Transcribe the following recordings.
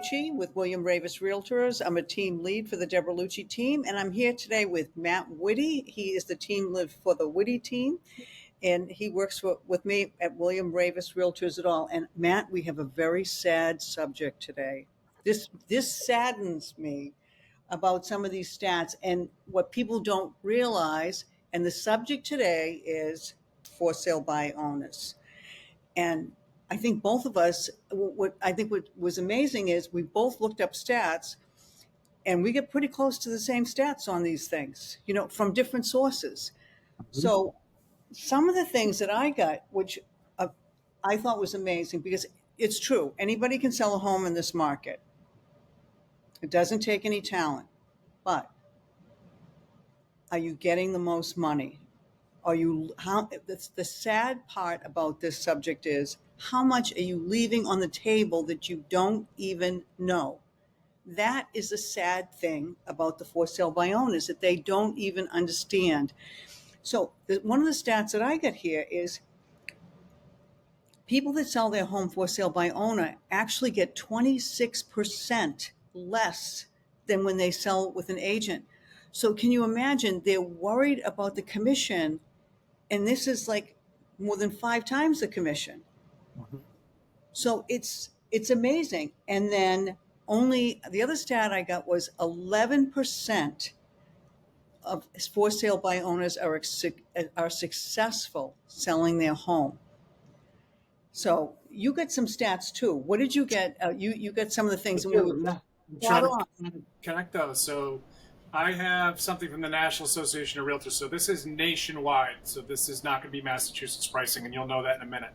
Lucci with William Ravis Realtors. I'm a team lead for the Deborah Lucci team, and I'm here today with Matt Witte. He is the team lead for the Witte team, and he works with me at William Ravis Realtors at all. And Matt, we have a very sad subject today. This saddens me about some of these stats and what people don't realize. And the subject today is for sale by owners. And I think both of us, what was amazing is we both looked up stats and we get pretty close to the same stats on these things, from different sources. So some of the things that I got, which I thought was amazing, because it's true. Anybody can sell a home in this market. It doesn't take any talent, but are you getting the most money? The sad part about this subject is how much are you leaving on the table that you don't even know? That is the sad thing about the for sale by owners, that they don't even understand. So one of the stats that I got here is people that sell their home for sale by owner actually get 26% less than when they sell with an agent. So can you imagine? They're worried about the commission, and this is like more than 5 times the commission. So it's amazing. And then only the other stat I got was 11% of for sale by owners are successful selling their home. So you got some stats too. What did you get? You got some of the things. I'm trying to connect those. So I have something from the National Association of Realtors. So this is nationwide. So this is not going to be Massachusetts pricing, and you'll know that in a minute.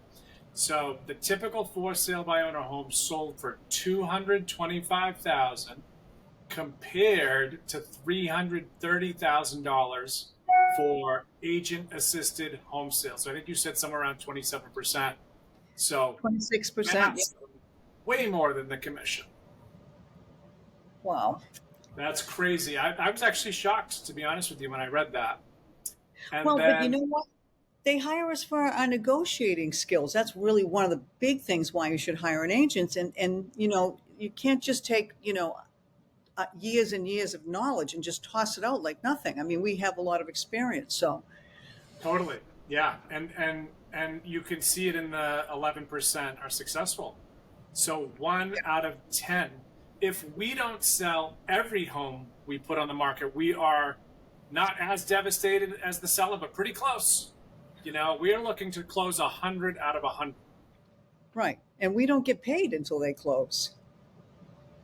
So the typical for sale by owner home sold for $225,000 compared to $330,000 for agent assisted home sales. So I think you said somewhere around 27%. So 26%, way more than the commission. Wow. That's crazy. I was actually shocked, to be honest with you, when I read that. But you know what? They hire us for our negotiating skills. That's really one of the big things why you should hire an agent. And you can't just take, years and years of knowledge and just toss it out like nothing. I mean, we have a lot of experience, so. Totally. Yeah. And you can see it in the 11% are successful. So 1 out of 10. If we don't sell every home we put on the market, we are not as devastated as the seller, but pretty close. We are looking to close 100 out of 100. Right. And we don't get paid until they close.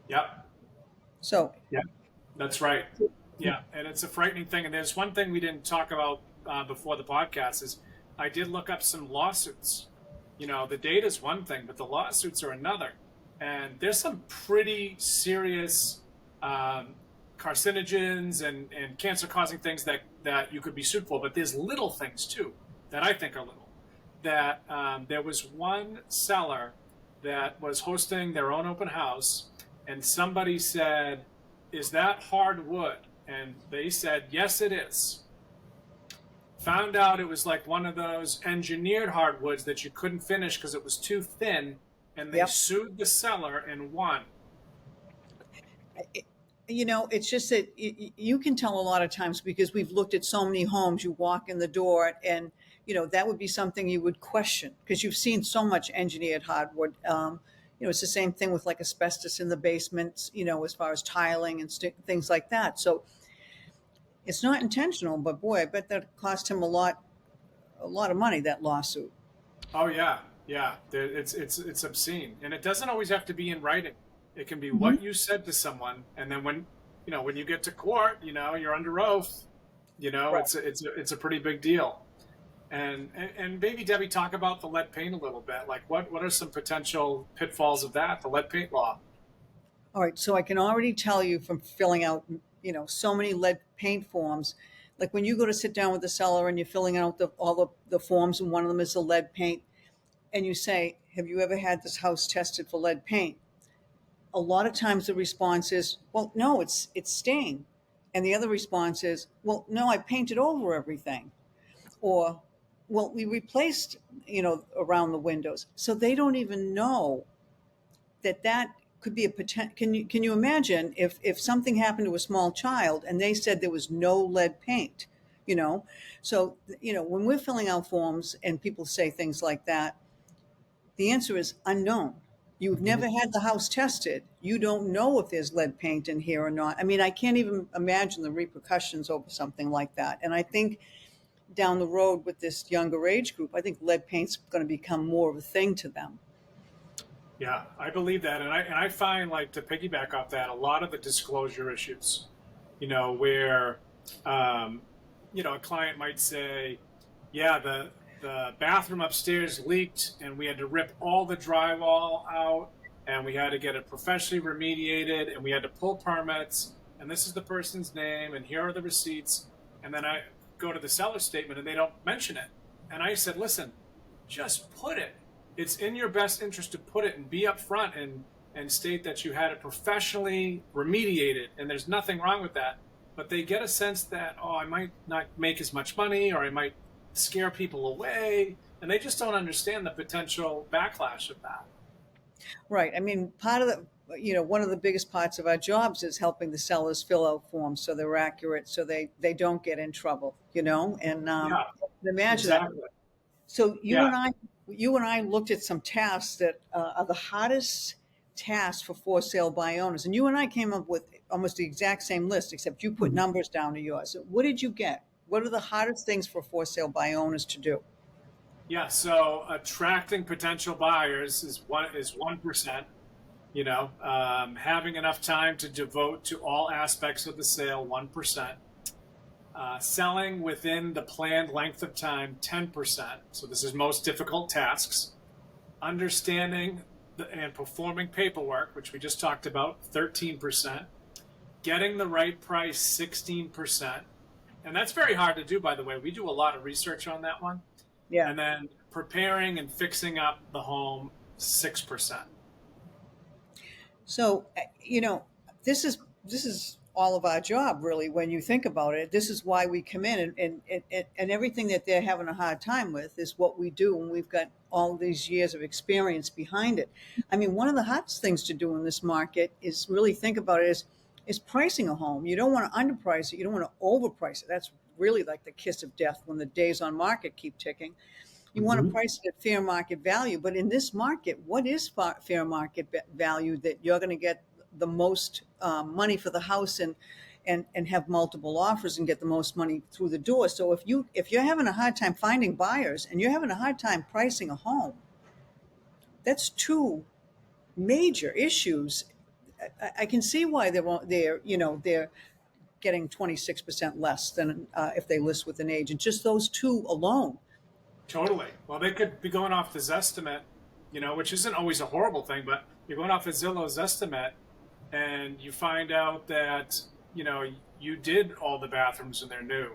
Yep. So. Yeah, that's right. Yeah. And it's a frightening thing. And there's one thing we didn't talk about before the podcast is I did look up some lawsuits. The data is one thing, but the lawsuits are another. And there's some pretty serious carcinogens and cancer-causing things that you could be sued for. But there's little things, too, that I think are little. That there was one seller that was hosting their own open house, and somebody said, "Is that hardwood?" And they said, "Yes, it is." Found out it was like one of those engineered hardwoods that you couldn't finish because it was too thin. And they sued the seller and won. It's just that you can tell a lot of times, because we've looked at so many homes, you walk in the door and, that would be something you would question because you've seen so much engineered hardwood. It's the same thing with like asbestos in the basements, as far as tiling and things like that. So it's not intentional, but boy, I bet that cost him a lot of money, that lawsuit. Oh, yeah. Yeah, it's obscene, and it doesn't always have to be in writing. It can be what you said to someone, and then when you get to court, you're under oath. Right. It's a pretty big deal. And maybe Debbie, talk about the lead paint a little bit. Like what are some potential pitfalls of that, the lead paint law? All right, so I can already tell you from filling out so many lead paint forms. Like when you go to sit down with the seller and you're filling out all the forms, and one of them is the lead paint. And you say, have you ever had this house tested for lead paint? A lot of times the response is, well, no, it's stained. And the other response is, well, no, I painted over everything. Or, well, we replaced, around the windows. So they don't even know that could be a potential. Can you imagine if something happened to a small child and they said there was no lead paint, you know? So, when we're filling out forms and people say things like that, the answer is unknown. You've Mhm. never had the house tested. You don't know if there's lead paint in here or not. I mean, I can't even imagine the repercussions over something like that. And I think down the road with this younger age group, I think lead paint's going to become more of a thing to them. Yeah, I believe that, and I find, like, to piggyback off that, a lot of the disclosure issues, where um, a client might say, "Yeah, the bathroom upstairs leaked, and we had to rip all the drywall out, and we had to get it professionally remediated, and we had to pull permits, and this is the person's name, and here are the receipts," and then I go to the seller statement, and they don't mention it, and I said, "Listen, just put it. It's in your best interest to put it and be upfront and state that you had it professionally remediated, and there's nothing wrong with that." But they get a sense that, oh, I might not make as much money, or I might scare people away, and they just don't understand the potential backlash of that. Right. I mean, part of one of the biggest parts of our jobs is helping the sellers fill out forms so they're accurate, so they don't get in trouble, and Yeah, imagine that. exactly. So Yeah. you and I looked at some tasks that are the hardest tasks for sale by owners, and you and I came up with almost the exact same list, except you put Mhm. numbers down to yours. What did you get? What are the hardest things for sale by owners to do? Yeah, so attracting potential buyers is 1%. Having enough time to devote to all aspects of the sale, 1%. Selling within the planned length of time, 10%. So this is most difficult tasks. Understanding and performing paperwork, which we just talked about, 13%. Getting the right price, 16%. And that's very hard to do, by the way. We do a lot of research on that one. Yeah. And then preparing and fixing up the home, 6%. So, this is all of our job, really, when you think about it. This is why we come in, and everything that they're having a hard time with is what we do, and we've got all these years of experience behind it. I mean, one of the hardest things to do in this market is really think about it is pricing a home. You don't want to underprice it. You don't want to overprice it. That's really like the kiss of death when the days on market keep ticking. You want to Mhm. price it at fair market value, but in this market, what is fair market value that you're going to get the most money for the house and have multiple offers and get the most money through the door? So if you're having a hard time finding buyers and you're having a hard time pricing a home, that's two major issues. I can see why they're getting 26% less than if they list with an agent. Just those two alone. Totally. Well, they could be going off the Zestimate, which isn't always a horrible thing, but you're going off of Zillow's estimate, and you find out that, you did all the bathrooms and they're new,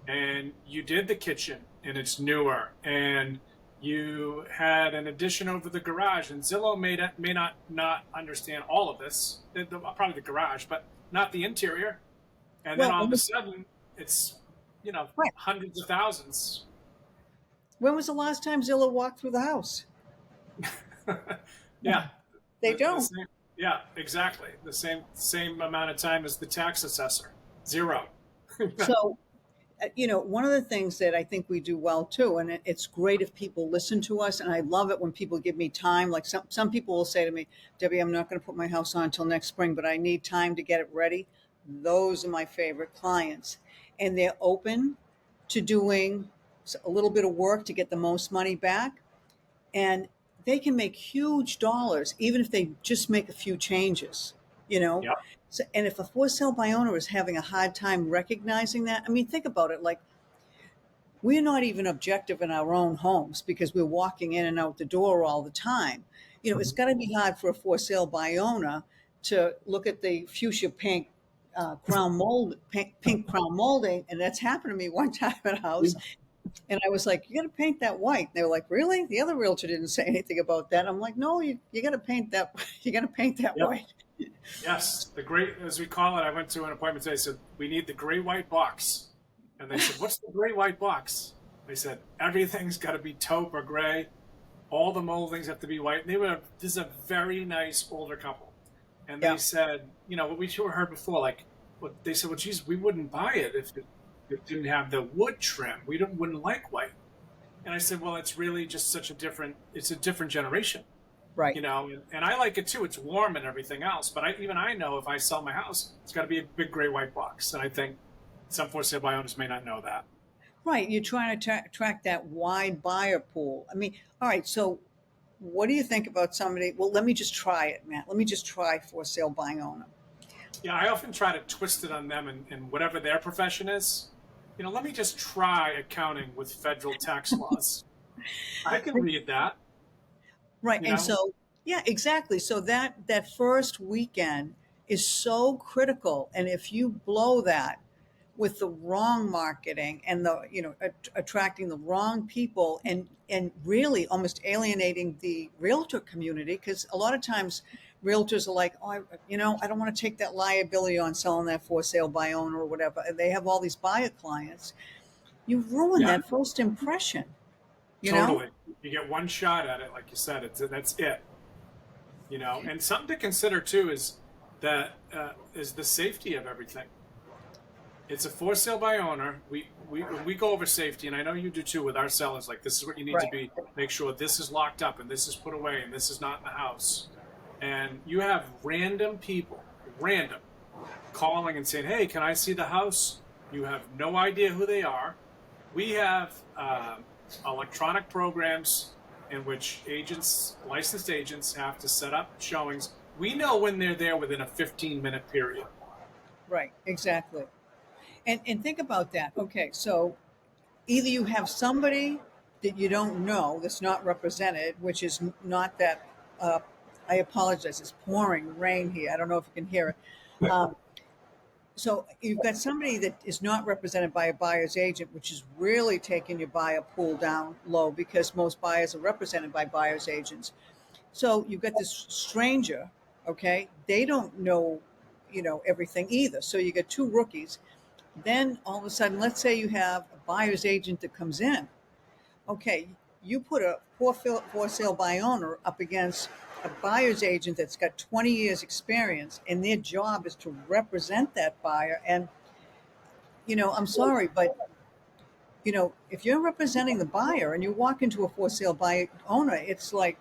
and you did the kitchen and it's newer, and you had an addition over the garage, and Zillow may not understand all of this, probably the garage, but not the interior. And then Well, all of a sudden, it's, right. hundreds of thousands. When was the last time Zillow walked through the house? Yeah, They the don't. same. Yeah, exactly. The same amount of time as the tax assessor. Zero. So, one of the things that I think we do well too, and it's great if people listen to us, and I love it when people give me time. Like some people will say to me, Debbie, I'm not going to put my house on until next spring, but I need time to get it ready. Those are my favorite clients. And they're open to doing a little bit of work to get the most money back. And they can make huge dollars even if they just make a few changes, you know. Yep. So, and if a for sale by owner is having a hard time recognizing that, I mean, think about it. Like, we're not even objective in our own homes because we're walking in and out the door all the time. It's got to be hard for a for sale by owner to look at the fuchsia pink pink crown molding, and that's happened to me one time at a house. And I was like, you got to paint that white. And they were like, really? The other realtor didn't say anything about that. I'm like, no, you got to paint that. You got to paint that Yep. white. Yes, the great, as we call it. I went to an appointment today. Said we need the gray white box, and they said, "What's the gray white box?" They said everything's got to be taupe or gray. All the moldings have to be white. And this is a very nice older couple, And they Yeah. said, what we heard before, like, well, they said, well, geez, we wouldn't buy it if it didn't have the wood trim. Wouldn't like white. And I said, well, it's really just it's a different generation, Right. and I like it too. It's warm and everything else. But I know if I sell my house, it's got to be a big gray white box. And I think some for sale by owners may not know that. Right. You're trying to attract that wide buyer pool. I mean, all right. So what do you think about somebody? Well, let me just try it, Matt. Let me just try for sale by owner. Yeah, I often try to twist it on them and whatever their profession is. Let me just try accounting with federal tax laws. I can read that, Right. you And know. so, yeah, exactly. So that first weekend is so critical. And if you blow that with the wrong marketing and attracting the wrong people and really almost alienating the realtor community, because a lot of times realtors are like, oh, I don't want to take that liability on selling that for sale by owner or whatever. And they have all these buyer clients. You ruin Yeah, that first impression, you know? totally. You get one shot at it, like you said. That's it. And something to consider too is the safety of everything. It's a for sale by owner. When we go over safety, and I know you do too with our sellers. Like, this is what you need to Right. be. Make sure this is locked up and this is put away and this is not in the house. And you have random people, random, calling and saying, "Hey, can I see the house?" You have no idea who they are. We have electronic programs in which licensed agents, have to set up showings. We know when they're there within a 15-minute period. Right. Exactly. And think about that. Okay, so either you have somebody that you don't know that's not represented, which is not that. Uh, I apologize. It's pouring rain here. I don't know if you can hear it. So you've got somebody that is not represented by a buyer's agent, which is really taking your buyer pool down low because most buyers are represented by buyer's agents. So you've got this stranger. Okay, they don't know, everything either. So you get two rookies. Then all of a sudden, let's say you have a buyer's agent that comes in. Okay, you put a for sale by owner up against a buyer's agent that's got 20 years experience and their job is to represent that buyer. And, I'm sorry, but, if you're representing the buyer and you walk into a for sale by owner, it's like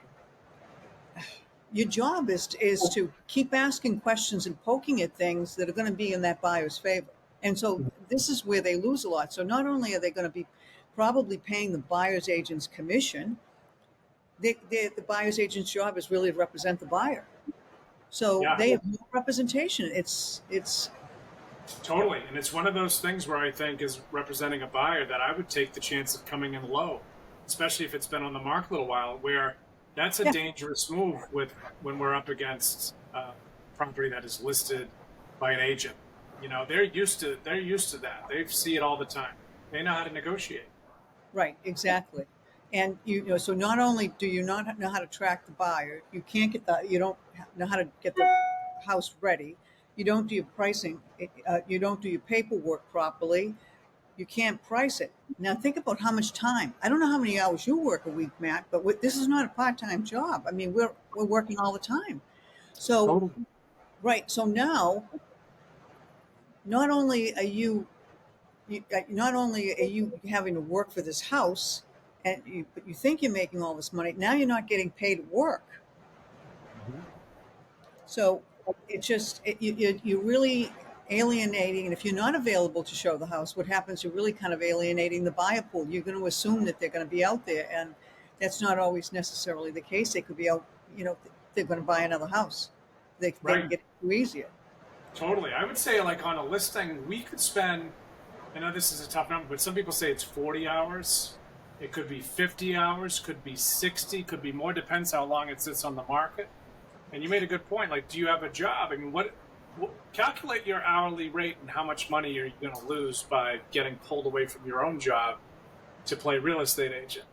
your job is to keep asking questions and poking at things that are going to be in that buyer's favor. And so this is where they lose a lot. So not only are they going to be probably paying the buyer's agent's commission, the buyer's agent's job is really to represent the buyer. So Yeah, they have no representation. It's totally. And it's one of those things where I think, as representing a buyer, that I would take the chance of coming in low, especially if it's been on the market a little while, where that's a yeah, dangerous move with when we're up against property that is listed by an agent. They're used to that. They see it all the time. They know how to negotiate. right, exactly. And so not only do you not know how to track the buyer, you don't know how to get the house ready. You don't do your pricing. You don't do your paperwork properly. You can't price it. Now think about how much time. I don't know how many hours you work a week, Matt, but this is not a part-time job. I mean, we're working all the time. So Totally. right. So now, not only are not only are you having to work for this house, but you think you're making all this money. Now you're not getting paid at work. Mhm. So you're really alienating. And if you're not available to show the house, what happens? You're really kind of alienating the buyer pool. You're going to assume that they're going to be out there, and that's not always necessarily the case. They could be out. They're going to buy another house. They can Right. get it too easier. Totally. I would say, like, on a listing, we could spend, I know this is a tough number, but some people say it's 40 hours. It could be 50 hours, could be 60, could be more, depends how long it sits on the market. And you made a good point. Like, do you have a job? I mean, calculate your hourly rate and how much money are you going to lose by getting pulled away from your own job to play real estate agent?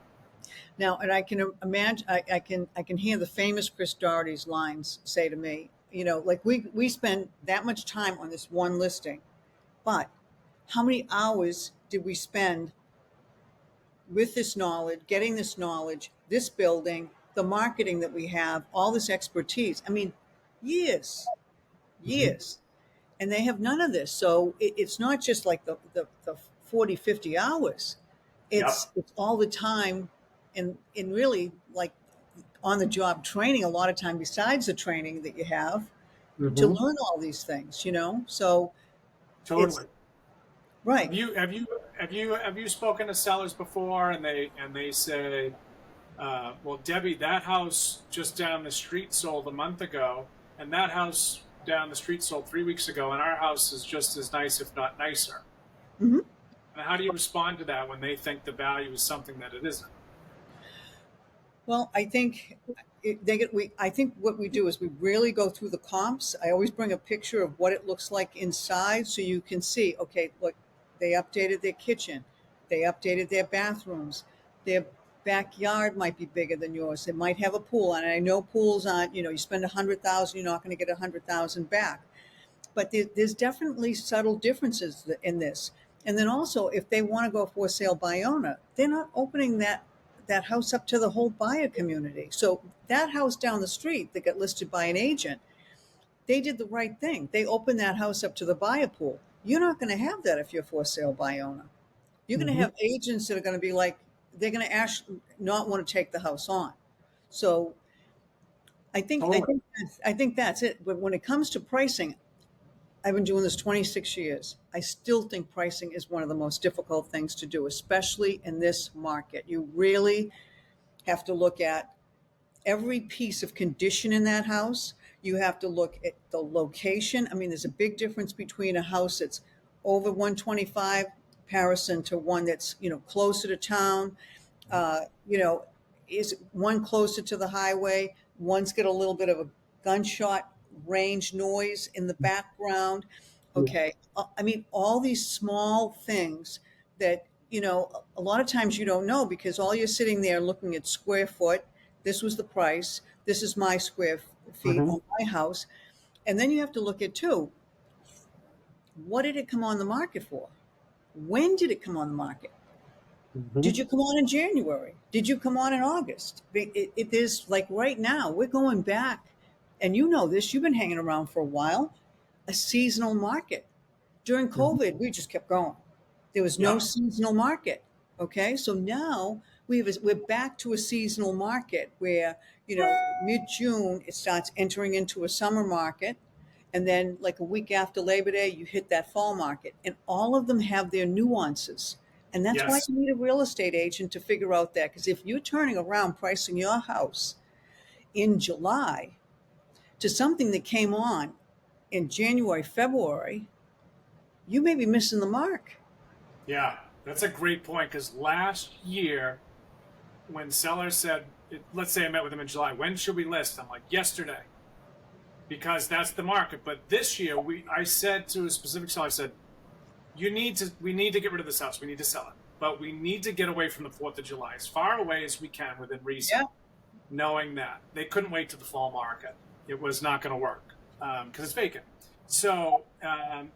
Now, and I can imagine, I can hear the famous Chris Doherty's lines say to me, like we spend that much time on this one listing, but how many hours did we spend with this knowledge, getting this knowledge, this building, the marketing that we have, all this expertise? I mean, years. Mm-hmm. years. And they have none of this. So it's not just like the 40, 50 hours. Yep. It's all the time and really like on the job training a lot of time besides the training that you have to Mm-hmm. learn all these things, you know? So it's Totally. right. Have you spoken to sellers before, and they say, well, Debbie, that house just down the street sold a month ago, and that house down the street sold 3 weeks ago, and our house is just as nice, if not nicer. Hmm. And how do you respond to that when they think the value is something that it isn't? Well, I think I think what we do is we really go through the comps. I always bring a picture of what it looks like inside so you can see, okay, look, they updated their kitchen, they updated their bathrooms, their backyard might be bigger than yours. They might have a pool, and I know pools aren't, you spend 100,000, you're not going to get 100,000 back. But there's definitely subtle differences in this. And then also, if they want to go for sale by owner, they're not opening that house up to the whole buyer community. So that house down the street that got listed by an agent, they did the right thing. They opened that house up to the buyer pool. You're not going to have that if you're for sale by owner. You're going to Mm-hmm. have agents that are going to be like, they're going to not want to take the house on. So Totally. I think that's it. But when it comes to pricing, I've been doing this 26 years. I still think pricing is one of the most difficult things to do, especially in this market. You really have to look at every piece of condition in that house. You have to look at the location. I mean, there's a big difference between a house that's over 125 comparison to one that's, closer to town. Uh, you know, is one closer to the highway? One's got a little bit of a gunshot range noise in the background. Yeah. Okay. I mean, all these small things that, a lot of times you don't know because all you're sitting there looking at square foot. This was the price. This is my square feet Mm-hmm. on my house. And then you have to look at too, what did it come on the market for? When did it come on the market? Did Mm-hmm. you come on in January? Did you come on in August? It is like right now, we're going back, and you know this, you've been hanging around for a while, a seasonal market. During Mm-hmm. COVID, we just kept going. There was no Yep. seasonal market. Okay. So now we're back to a seasonal market where, mid June, it starts entering into a summer market. And then, like a week after Labor Day, you hit that fall market. And all of them have their nuances. And that's why Yes. you need a real estate agent to figure out that. Because if you're turning around pricing your house in July to something that came on in January, February, you may be missing the mark. Yeah. That's a great point because last year, when sellers said, let's say I met with them in July, when should we list? I'm like, yesterday, because that's the market. But this year, I said to a specific seller, I said, we need to get rid of this house. We need to sell it. But we need to get away from the 4th of July, as far away as we can within reason, Yeah. knowing that they couldn't wait to the fall market. It was not going to work because it's vacant. So,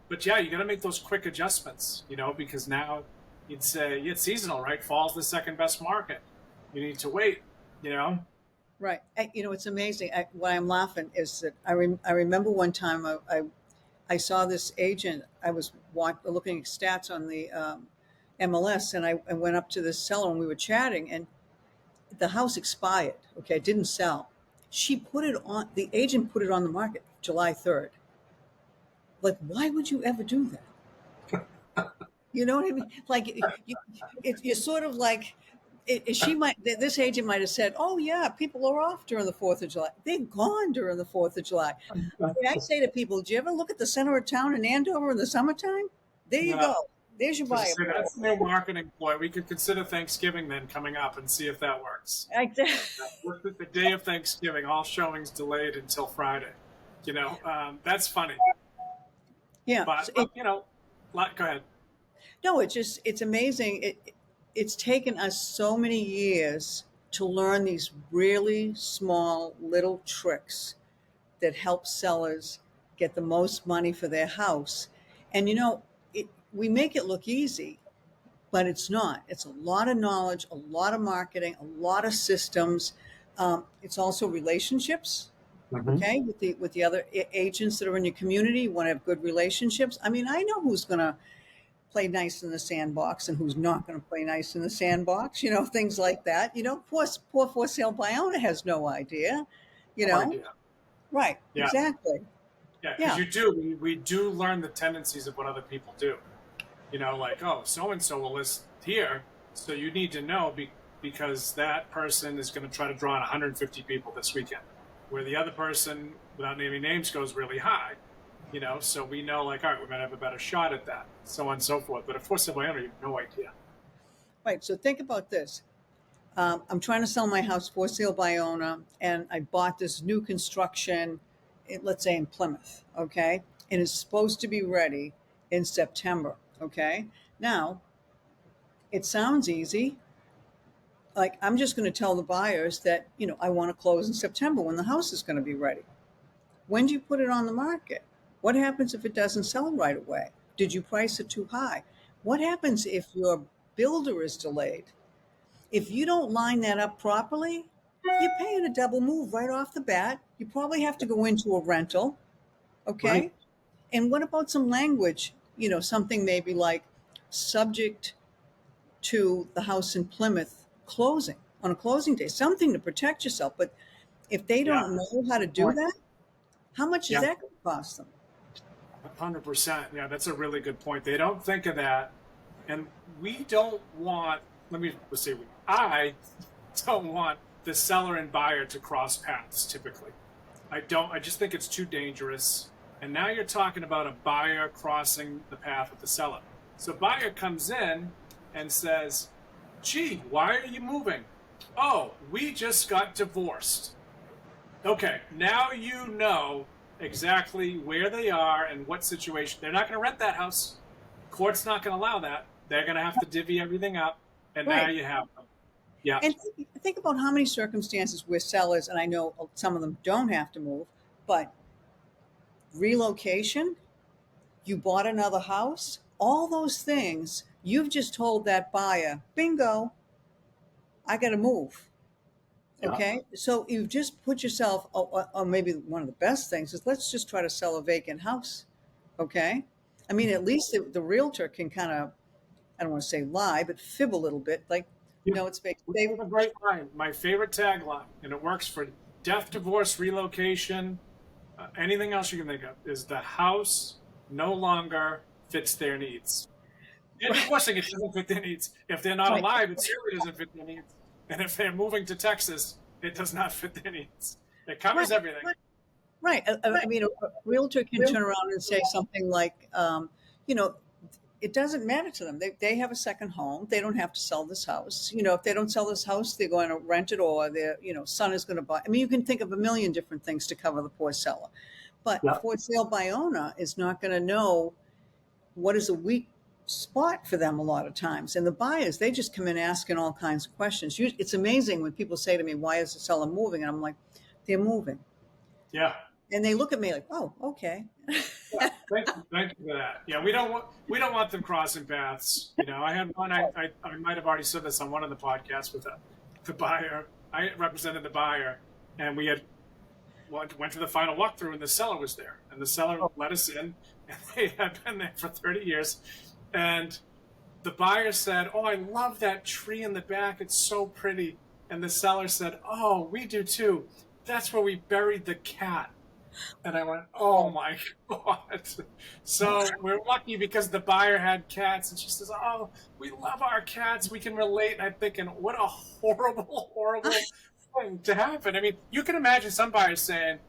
but yeah, you got to make those quick adjustments, because now you'd say, yeah, it's seasonal, right? Fall's the second best market. You need to wait. Right. It's amazing. Why I'm laughing is that I remember one time I saw this agent. I was looking at stats on the MLS, and I went up to this seller and we were chatting, and the house expired. Okay, it didn't sell. The agent put it on the market July 3rd. Like, why would you ever do that? You know what I mean? Like, you're sort of like, this agent might have said, oh, yeah, people are off during the 4th of July. They're gone during the 4th of July. I say to people, do you ever look at the center of town in Andover in the summertime? There you Yeah. go. There's your So just buyer say pool. that's the new marketing ploy. We could consider Thanksgiving then coming up and see if that works. The day of Thanksgiving, all showings delayed until Friday. That's funny. Yeah. But go ahead. No, it's amazing. It's taken us so many years to learn these really small little tricks that help sellers get the most money for their house. And we make it look easy, but it's not. It's a lot of knowledge, a lot of marketing, a lot of systems. It's also relationships. Mm-hmm. Okay, with the other agents that are in your community. You want to have good relationships. I mean, I know who's going to play nice in the sandbox and who's not going to play nice in the sandbox, things like that. Poor for sale by owner has no idea, you No know? idea. Right, Yeah. exactly. Yeah. Because Yeah, we do learn the tendencies of what other people do. Like, oh, so and so will list here. So you need to know because that person is going to try to draw in 150 people this weekend, where the other person, without naming names, goes really high. So we know, like, all right, we're going to have a better shot at that, so on and so forth. But of course, if I owner, you have no idea. right. So think about this. I'm trying to sell my house for sale by owner, and I bought this new construction, let's say in Plymouth, okay? And it's supposed to be ready in September, okay? Now, it sounds easy. Like, I'm just going to tell the buyers that, I want to close in September when the house is going to be ready. When do you put it on the market? What happens if it doesn't sell right away? Did you price it too high? What happens if your builder is delayed? If you don't line that up properly, you're paying a double move right off the bat. You probably have to go into a rental, Right. okay? And what about some language? Something maybe like subject to the house in Plymouth closing on a closing day, something to protect yourself. But if they Yeah. don't know how to Good do point. that, how much is Yeah. that going to cost them? 100%. Yeah, that's a really good point. They don't think of that, and we don't want. Let's say I don't want the seller and buyer to cross paths. Typically, I don't. I just think it's too dangerous. And now you're talking about a buyer crossing the path with the seller. So buyer comes in and says, "Gee, why are you moving? Oh, we just got divorced." Okay, now you know exactly where they are and what situation. They're not going to rent that house. Court's not going to allow that. They're going to have to divvy everything up, and now Right. you have them. Yeah, And think about how many circumstances where sellers, and I know some of them don't have to move, but relocation, you bought another house, all those things, you've just told that buyer, bingo, I got to move. yeah, Okay. So you've just put yourself, or maybe one of the best things is let's just try to sell a vacant house. Okay. I mean, at least the realtor can kind of, I don't want to say lie, but fib a little bit. Like, yeah. no, it's vacant. We have a great line. My favorite tagline, and it works for death, divorce, relocation, anything else you can think of, is the house no longer fits their needs. And divorcing, it doesn't fit their needs. If they're not Right. alive, it certainly doesn't fit their needs. And if they're moving to Texas, it does not fit their needs. It covers Right. everything. Right. I mean, a realtor can turn around and say something like, you know, it doesn't matter to them. They have a second home. They don't have to sell this house. If they don't sell this house, they're going to rent it, or their, son is going to buy. I mean, you can think of a million different things to cover the poor seller. But a Yeah. for sale by owner is not going to know what is a weak spot for them a lot of times. And the buyers, they just come in asking all kinds of questions. It's amazing when people say to me, why is the seller moving? And I'm like, they're moving. Yeah. And they look at me like, oh, okay. Yeah. Thank you for that. Yeah, we don't want them crossing paths. I had one. I might have already said this on one of the podcasts with the buyer. I represented the buyer, and we had went to the final walkthrough, and the seller was there, and the seller let us in, and they had been there for 30 years, and the buyer said, "Oh, I love that tree in the back. It's so pretty." And the seller said, "Oh, we do too. That's where we buried the cat." And I went, "Oh my God." So we're lucky because the buyer had cats, and she says, "Oh, we love our cats. We can relate." And I'm thinking, what a horrible, horrible thing to happen. I mean, you can imagine some buyers saying,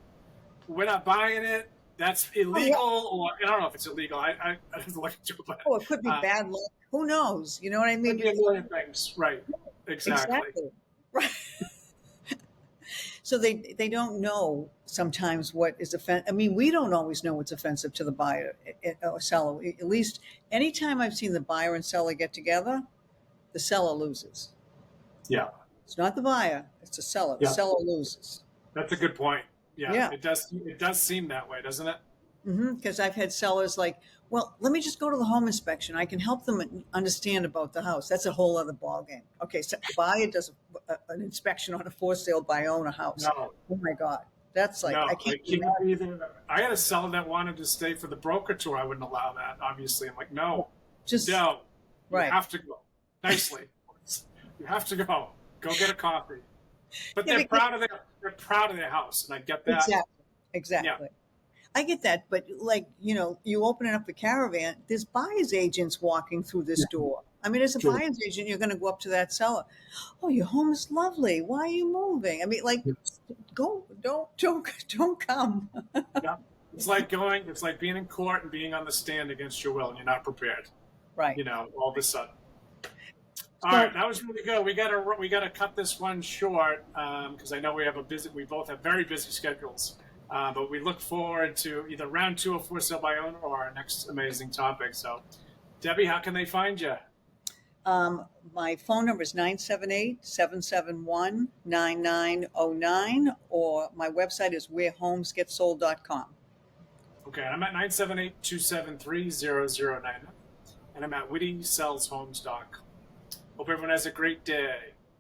"We're not buying it. That's Oh, yeah. illegal," or I don't know if it's illegal. I didn't look into it, but Oh, it could be uh, bad luck. Who knows? You know what I could mean? be a million things. Right. Exactly. Exactly. Right. So they don't know sometimes what is offensive. I mean, we don't always know what's offensive to the buyer or seller. At least anytime I've seen the buyer and seller get together, the seller loses. Yeah. It's not the buyer; it's the seller. The Yeah. seller loses. That's a good point. Yeah. Yeah. It does. It does seem that way, doesn't it? Because I've had sellers like, well, let me just go to the home inspection. I can help them understand about the house. That's a whole other ballgame. Okay, so buyer does an inspection on a for sale by owner house. No. Oh my God. That's like, No, I I can't can't imagine. even. I had a seller that wanted to stay for the broker tour. I wouldn't allow that. Obviously, I'm like, no, Just, no, you right. have to go nicely. You have to go. Go get a coffee. But Yeah, because, they're proud of their house, and I get that. exactly, Yeah, exactly. I get that, but like, you open up the caravan, there's buyer's agents walking through this door. I mean, as a true. buyer's agent, you're going to go up to that seller. Oh, your home is lovely. Why are you moving? I mean, like, go, don't come. Yeah, it's like going. It's like being in court and being on the stand against your will, and you're not prepared. Right. All of a sudden. All So, right, that was really good. We gotta cut this one short because I know we both have very busy schedules. But we look forward to either round two of For Sale by Owner or our next amazing topic. So, Debbie, how can they find you? my phone number is 978-771-9909, or my website is wherehomesgetsold.com. Okay, I'm at 978-273-0099, and I'm at wittysellshomes.com. Hope everyone has a great day.